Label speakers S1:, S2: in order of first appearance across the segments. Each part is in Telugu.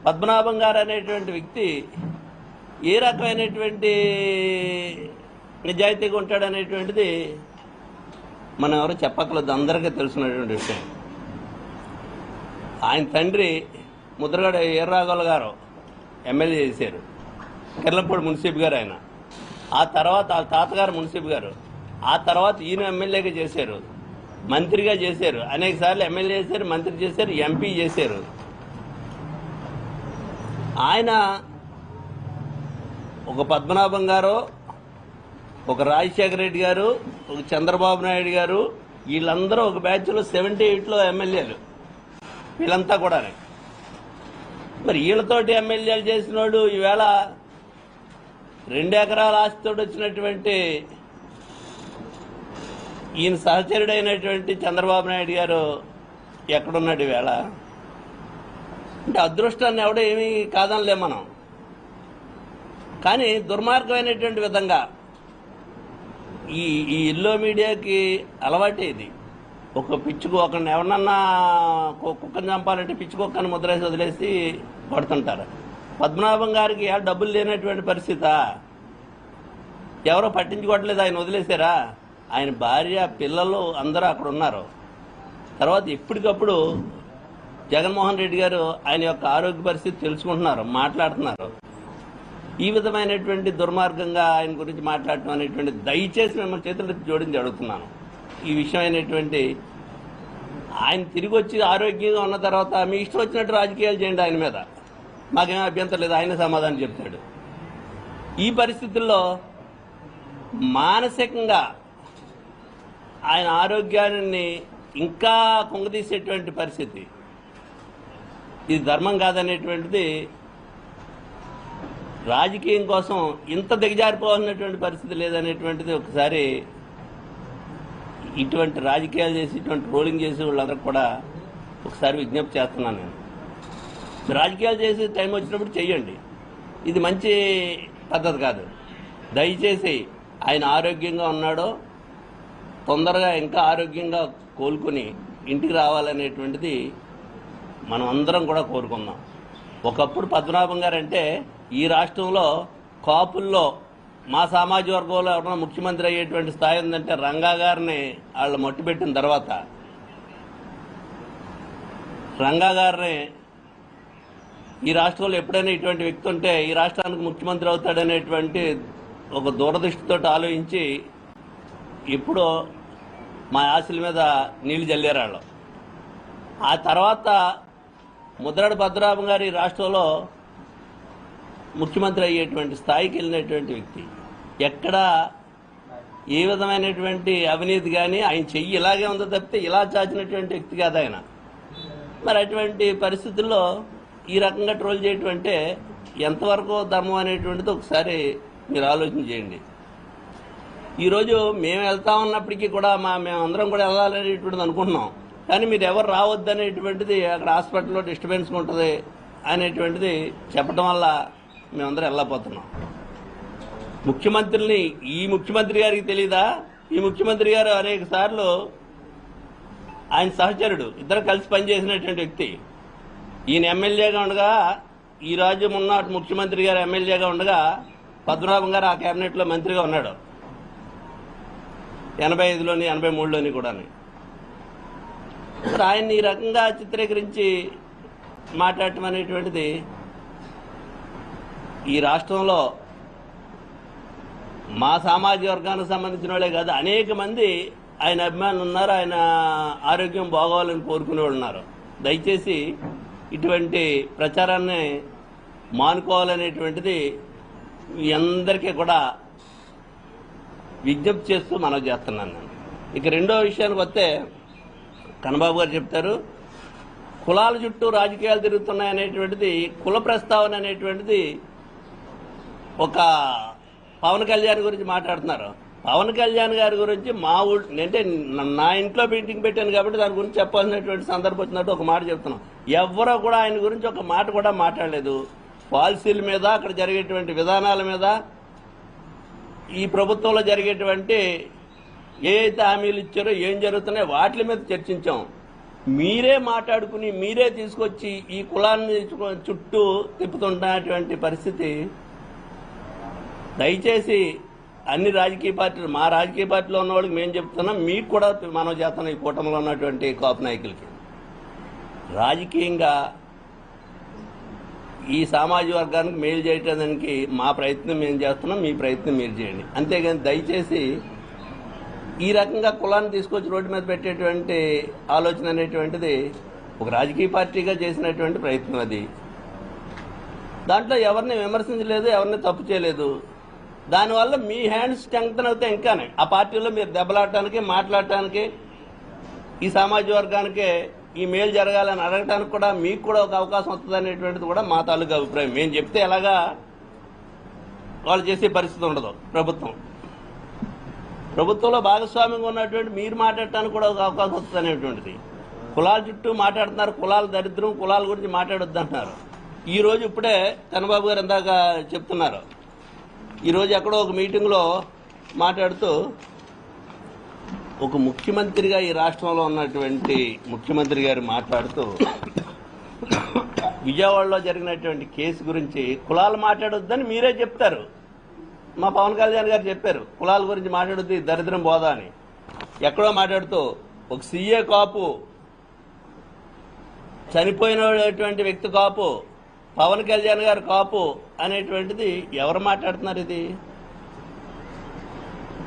S1: పద్మనాభం గారు అనేటువంటి వ్యక్తి ఏ రకమైనటువంటి నిజాయితీగా ఉంటాడనేటువంటిది మనం ఎవరు చెప్పక్కర్లేదు, అందరికీ తెలిసినటువంటి విషయం. ఆయన తండ్రి ముద్రగడ ఈర్రాఘవులు గారు ఎమ్మెల్యే చేశారు, కిర్లంపూడి మున్సిపల్ గారు ఆయన. ఆ తర్వాత వాళ్ళ తాతగారు మున్సిపల్ గారు, ఆ తర్వాత ఈయన ఎమ్మెల్యేగా చేశారు, మంత్రిగా చేశారు, అనేక సార్లు ఎమ్మెల్యే చేశారు, మంత్రి చేశారు, ఎంపీ చేశారు. ఆయన ఒక పద్మనాభం గారు, ఒక రాజశేఖర రెడ్డి గారు, ఒక చంద్రబాబు నాయుడు గారు, వీళ్ళందరూ ఒక బ్యాచ్లో 78లో ఎమ్మెల్యేలు, వీళ్ళంతా కూడా. మరి వీళ్ళతోటి ఎమ్మెల్యేలు చేసినోడు ఈవేళ 2 ఎకరాల ఆస్తితో వచ్చినటువంటి ఈయన సహచరుడైనటువంటి చంద్రబాబు నాయుడు గారు ఎక్కడున్నాడు ఈవేళ? అంటే అదృష్టాన్ని ఎవడో ఏమీ కాదనిలే మనం, కానీ దుర్మార్గమైనటువంటి విధంగా ఈ ఇల్లో మీడియాకి అలవాటే ఇది. ఒక పిచ్చుకు ఒకరిని ఎవరినన్నా కుక్కను చంపాలంటే పిచ్చి కుక్కను ముద్రేసి వదిలేసి కొడుతుంటారు. పద్మనాభం గారికి డబ్బులు లేనటువంటి పరిస్థితి, ఎవరో పట్టించుకోవట్లేదు, ఆయన వదిలేశారా? ఆయన భార్య పిల్లలు అందరూ అక్కడ ఉన్నారు. తర్వాత ఎప్పటికప్పుడు జగన్మోహన్ రెడ్డి గారు ఆయన యొక్క ఆరోగ్య పరిస్థితి తెలుసుకుంటున్నారు, మాట్లాడుతున్నారు. ఈ విధమైనటువంటి దుర్మార్గంగా ఆయన గురించి మాట్లాడటం అనేటువంటి దయచేసి మిమ్మల్ని చేతులెత్తి జోడించి అడుగుతున్నాను. ఈ విషయమైనటువంటి ఆయన తిరిగి వచ్చి ఆరోగ్యంగా ఉన్న తర్వాత మీ ఇష్టం వచ్చినట్టు రాజకీయాలు చేయండి, ఆయన మీద మాకేమీ అభ్యంతరం లేదు, ఆయన సమాధానం చెప్తాడు. ఈ పరిస్థితుల్లో మానసికంగా ఆయన ఆరోగ్యాన్ని ఇంకా కుంగదీసేటువంటి పరిస్థితి, ఇది ధర్మం కాదనేటువంటిది, రాజకీయం కోసం ఇంత దిగజారిపోవాల్సినటువంటి పరిస్థితి లేదనేటువంటిది ఒకసారి ఇటువంటి రాజకీయాలు చేసి ఇటువంటి ట్రోలింగ్ చేసి వాళ్ళందరికీ కూడా ఒకసారి విజ్ఞప్తి చేస్తున్నాను. నేను రాజకీయాలు చేసి టైం వచ్చినప్పుడు చెయ్యండి, ఇది మంచి పద్ధతి కాదు. దయచేసి ఆయన ఆరోగ్యంగా ఉన్నాడో తొందరగా ఇంకా ఆరోగ్యంగా కోలుకొని ఇంటికి రావాలనేటువంటిది మనం అందరం కూడా కోరుకుందాం. ఒకప్పుడు పద్మనాభం గారు అంటే ఈ రాష్ట్రంలో కాపుల్లో మా సామాజిక వర్గంలో ఎవరైనా ముఖ్యమంత్రి అయ్యేటువంటి స్థాయి ఉందంటే రంగా గారిని వాళ్ళు మట్టుపెట్టిన తర్వాత, రంగా గారిని ఈ రాష్ట్రంలో ఎప్పుడైనా ఇటువంటి వ్యక్తి ఉంటే ఈ రాష్ట్రానికి ముఖ్యమంత్రి అవుతాడనేటువంటి ఒక దూరదృష్టితో ఆలోచించి ఇప్పుడు మా ఆశల మీద నీళ్లు జల్లారు వాళ్ళు. ఆ తర్వాత ముద్రగడ పద్మనాభం గారు ఈ రాష్ట్రంలో ముఖ్యమంత్రి అయ్యేటువంటి స్థాయికి వెళ్ళినటువంటి వ్యక్తి. ఎక్కడ ఏ విధమైనటువంటి అవినీతి కానీ ఆయన చెయ్యి ఇలాగే ఉందో తప్పితే ఇలా చాచినటువంటి వ్యక్తి కాదు ఆయన. మరి అటువంటి పరిస్థితుల్లో ఈ రకంగా ట్రోల్ చేయటం అంటే ఎంతవరకు ధర్మం అనేటువంటిది ఒకసారి మీరు ఆలోచన చేయండి. ఈరోజు మేము వెళ్తా ఉన్నప్పటికీ కూడా మేమందరం కూడా వెళ్ళాలనేటువంటిది అనుకుంటున్నాం, కానీ మీరు ఎవరు రావద్దు అనేటువంటిది అక్కడ హాస్పిటల్లో డిస్టర్బెన్స్ ఉంటుంది అనేటువంటిది చెప్పడం వల్ల మేమందరం వెళ్ళకపోతున్నాం. ముఖ్యమంత్రిని ఈ ముఖ్యమంత్రి గారికి తెలీదా? ఈ ముఖ్యమంత్రి గారు అనేక సార్లు ఆయన సహచరుడు, ఇద్దరు కలిసి పనిచేసినటువంటి వ్యక్తి. ఈయన ఎమ్మెల్యేగా ఉండగా, ఈ రాజ్యం ఉన్న ముఖ్యమంత్రి గారు ఎమ్మెల్యేగా ఉండగా పద్మనాభం గారు ఆ కేబినెట్లో మంత్రిగా ఉన్నాడు 85లోని 83లోని కూడా. మరి ఆయన్ని ఈ రకంగా చిత్రీకరించి మాట్లాడటం అనేటువంటిది ఈ రాష్ట్రంలో మా సామాజిక వర్గానికి సంబంధించిన వాళ్ళే కాదు, అనేక మంది ఆయన అభిమానులు ఉన్నారు, ఆయన ఆరోగ్యం బాగోవాలని కోరుకునే వాళ్ళు ఉన్నారు. దయచేసి ఇటువంటి ప్రచారాన్ని మానుకోవాలనేటువంటిది మీ అందరికీ కూడా విజ్ఞప్తి చేస్తూ మనవి చేస్తున్నాను నేను. ఇక రెండో విషయానికి వస్తే కన్నబాబు గారు చెప్తారు కులాల చుట్టూ రాజకీయాలు తిరుగుతున్నాయనేటువంటిది, కుల ప్రస్తావన అనేటువంటిది ఒక పవన్ కళ్యాణ్ గురించి మాట్లాడుతున్నారు. పవన్ కళ్యాణ్ గారి గురించి మా అంటే నా ఇంట్లో మీటింగ్ పెట్టాను కాబట్టి దాని గురించి చెప్పాల్సినటువంటి సందర్భం వచ్చినట్టు ఒక మాట చెప్తున్నాం. ఎవరో కూడా ఆయన గురించి ఒక మాట కూడా మాట్లాడలేదు. పాలసీల మీద, అక్కడ జరిగేటువంటి విధానాల మీద, ఈ ప్రభుత్వంలో జరిగేటువంటి ఏ అయితే హామీలు ఇచ్చారో ఏం జరుగుతున్నాయో వాటి మీద చర్చించాం. మీరే మాట్లాడుకుని మీరే తీసుకొచ్చి ఈ కులాన్ని చుట్టూ తిప్పుతున్నటువంటి పరిస్థితి దయచేసి అన్ని రాజకీయ పార్టీలు, మా రాజకీయ పార్టీలో ఉన్న వాళ్ళకి మేము చెప్తున్నాం, మీకు కూడా మనం చేస్తున్నాం. ఈ కూటమిలో ఉన్నటువంటి కాపు నాయకులకి రాజకీయంగా ఈ సామాజిక వర్గానికి మేలు చేయడానికి మా ప్రయత్నం మేము చేస్తున్నాం, మీ ప్రయత్నం మీరు చేయండి. అంతేగాని దయచేసి ఈ రకంగా కులాన్ని తీసుకొచ్చి రోడ్డు మీద పెట్టేటువంటి ఆలోచన అనేటువంటిది ఒక రాజకీయ పార్టీగా చేసినటువంటి ప్రయత్నం. అది దాంట్లో ఎవరిని విమర్శించలేదు, ఎవరిని తప్పు చేయలేదు. దానివల్ల మీ హ్యాండ్స్ స్ట్రెంగ్తన్ అవుతే ఇంకానే ఆ పార్టీలో మీరు దెబ్బలాడటానికి, మాట్లాడటానికి, ఈ సామాజిక వర్గానికి ఈ మేలు జరగాలని అడగటానికి కూడా మీకు కూడా ఒక అవకాశం వస్తుంది అనేటువంటిది కూడా మా తాలూకా అభిప్రాయం. మేము చెప్తే ఎలాగా వాళ్ళు చేసే పరిస్థితి ఉండదు. ప్రభుత్వంలో భాగస్వామ్యంగా ఉన్నటువంటి మీరు మాట్లాడటానికి కూడా ఒక అవకాశం వస్తుంది అనేటువంటిది. కులాల చుట్టూ మాట్లాడుతున్నారు, కులాల దరిద్రం, కులాల గురించి మాట్లాడొద్దు అంటున్నారు. ఈరోజు ఇప్పుడే చంద్రబాబు గారు ఇందాక చెప్తున్నారు, ఈరోజు ఎక్కడో ఒక మీటింగ్లో మాట్లాడుతూ ఒక ముఖ్యమంత్రిగా ఈ రాష్ట్రంలో ఉన్నటువంటి ముఖ్యమంత్రి గారు మాట్లాడుతూ విజయవాడలో జరిగినటువంటి కేసు గురించి కులాలు మాట్లాడొద్దని మీరే చెప్తారు. మా పవన్ కళ్యాణ్ గారు చెప్పారు, కులాల గురించి మాట్లాడొద్దు, దరిద్రం బోధ అని. ఎక్కడో మాట్లాడుతూ ఒక సీఏ కాపు, చనిపోయినటువంటి వ్యక్తి కాపు, పవన్ కళ్యాణ్ గారు కాపు అనేటువంటిది ఎవరు మాట్లాడుతున్నారు? ఇది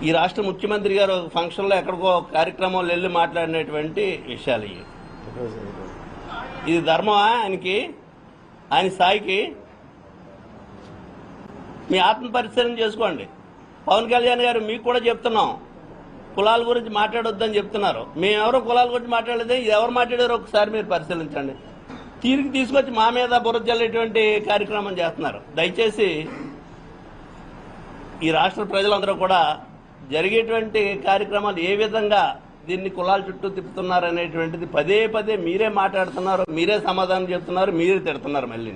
S1: ఈ రాష్ట్ర ముఖ్యమంత్రి గారు ఫంక్షన్లో ఎక్కడికో కార్యక్రమంలో వెళ్ళి మాట్లాడినటువంటి విషయాలు ఇవి. ఇది ధర్మమా ఆయనకి, ఆయన స్థాయికి? మీ ఆత్మ పరిశీలన చేసుకోండి. పవన్ కళ్యాణ్ గారు మీకు కూడా చెప్తున్నాం, కులాల గురించి మాట్లాడొద్దని చెప్తున్నారు. మేమెవరో కులాల గురించి మాట్లాడలేదు, ఇది ఎవరు మాట్లాడారో ఒకసారి మీరు పరిశీలించండి. తీరికి తీసుకొచ్చి మా మీద బురద జల్లేటువంటి కార్యక్రమం చేస్తున్నారు. దయచేసి ఈ రాష్ట్ర ప్రజలందరూ కూడా జరిగేటువంటి కార్యక్రమాలు ఏ విధంగా దీన్ని కులాల చుట్టూ తిప్పుతున్నారు అనేటువంటిది పదే పదే మీరే మాట్లాడుతున్నారు, మీరే సమాధానం చెప్తున్నారు, మీరే తిడుతున్నారు మళ్ళీ.